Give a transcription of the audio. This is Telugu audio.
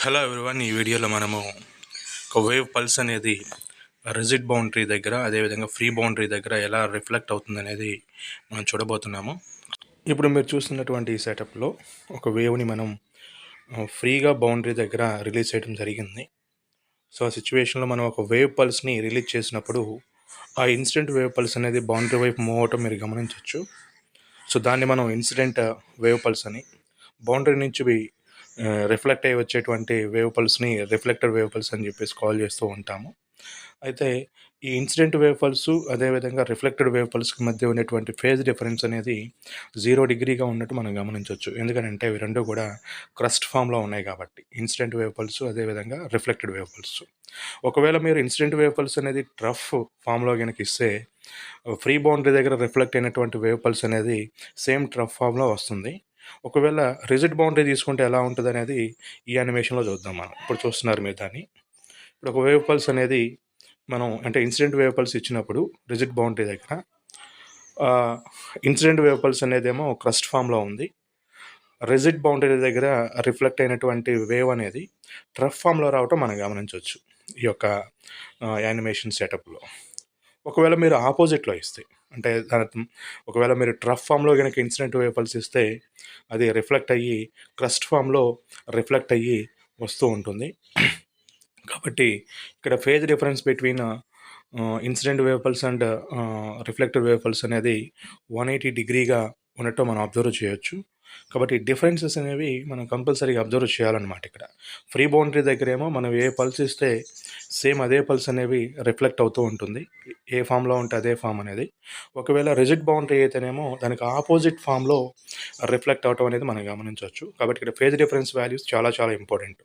హలో ఎవ్రీవన్, ఈ వీడియోలో మనము ఒక వేవ్ పల్స్ అనేది రిజిడ్ బౌండరీ దగ్గర, అదేవిధంగా ఫ్రీ బౌండరీ దగ్గర ఎలా రిఫ్లెక్ట్ అవుతుంది అనేది మనం చూడబోతున్నాము. ఇప్పుడు మీరు చూస్తున్నటువంటి ఈ సెటప్లో ఒక వేవ్ని మనం ఫ్రీగా బౌండరీ దగ్గర రిలీజ్ చేయడం జరిగింది. సో ఆ సిచ్యువేషన్లో మనం ఒక వేవ్ పల్స్ని రిలీజ్ చేసినప్పుడు ఆ ఇన్సిడెంట్ వేవ్ పల్స్ అనేది బౌండరీ వైపు మూవ్ అవటం మీరు గమనించవచ్చు. సో దాన్ని మనం ఇన్సిడెంట్ వేవ్ పల్స్ అని, బౌండరీ నుంచి రిఫ్లెక్ట్ అయ్యి వచ్చేటువంటి వేవ్ పల్స్ని రిఫ్లెక్టర్ వేవ్ పల్స్ అని చెప్పేసి కాల్ చేస్తూ ఉంటాము. అయితే ఈ ఇన్సిడెంట్ వేవ్ పల్స్ అదేవిధంగా రిఫ్లెక్టెడ్ వేవ్ పల్స్కి మధ్య ఉన్నటువంటి ఫేజ్ డిఫరెన్స్ అనేది 0 డిగ్రీగా ఉన్నట్టు మనం గమనించవచ్చు. ఎందుకంటే ఇవి రెండు కూడా క్రస్ట్ ఫామ్లో ఉన్నాయి కాబట్టి, ఇన్సిడెంట్ వేవ్ పల్స్ అదేవిధంగా రిఫ్లెక్టెడ్ వేవ్ పల్స్. ఒకవేళ మీరు ఇన్సిడెంట్ వేవ్ పల్స్ అనేది ట్రఫ్ ఫామ్లో కనుక ఇస్తే, ఫ్రీ బౌండరీ దగ్గర రిఫ్లెక్ట్ అయినటువంటి వేవ్ పల్స్ అనేది సేమ్ ట్రఫ్ ఫామ్లో వస్తుంది. ఒకవేళ రిజిడ్ బౌండరీ తీసుకుంటే ఎలా ఉంటుంది అనేది ఈ యానిమేషన్లో చూద్దాం. మనం ఇప్పుడు చూస్తున్నారు మీరు దాన్ని. ఇప్పుడు ఒక వేవ్ పల్స్ అనేది మనం ఇన్సిడెంట్ వేవ్ పల్స్ ఇచ్చినప్పుడు రిజిడ్ బౌండరీ దగ్గర ఇన్సిడెంట్ వేవ్ పల్స్ అనేదేమో క్రస్ట్ ఫామ్లో ఉంది. రిజిడ్ బౌండరీ దగ్గర రిఫ్లెక్ట్ అయినటువంటి వేవ్ అనేది ట్రఫ్ ఫామ్లో రావటం మనం గమనించవచ్చు ఈ యొక్క యానిమేషన్ సెటప్లో. ఒకవేళ మీరు ఆపోజిట్లో ఇస్తే, ఒకవేళ మీరు ట్రఫ్ ఫామ్లో కనుక ఇన్సిడెంట్ వేవ్ పల్స్ ఇస్తే అది రిఫ్లెక్ట్ అయ్యి క్రస్ట్ ఫామ్లో రిఫ్లెక్ట్ అయ్యి వస్తూ ఉంటుంది. కాబట్టి ఇక్కడ phase difference between incident wave pulse and reflected wave pulse అనేది 180 డిగ్రీగా ఉన్నట్టు మనం అబ్జర్వ్ చేయొచ్చు. కాబట్టి డిఫరెన్సెస్ అనేవి మనం కంపల్సరీగా అబ్జర్వ్ చేయాలన్నమాట. ఇక్కడ ఫ్రీ బౌండరీ దగ్గర ఏమో మనం ఏ పల్స్ ఇస్తే సేమ్ అదే పల్స్ అనేవి రిఫ్లెక్ట్ అవుతూ ఉంటుంది, ఏ ఫామ్లో ఉంటే అదే ఫామ్ అనేది. ఒకవేళ రిజిడ్ బౌండరీ అయితేనేమో దానికి ఆపోజిట్ ఫామ్లో రిఫ్లెక్ట్ అవటం అనేది మనం గమనించవచ్చు. కాబట్టి ఇక్కడ ఫేజ్ డిఫరెన్స్ వాల్యూస్ చాలా చాలా ఇంపార్టెంట్.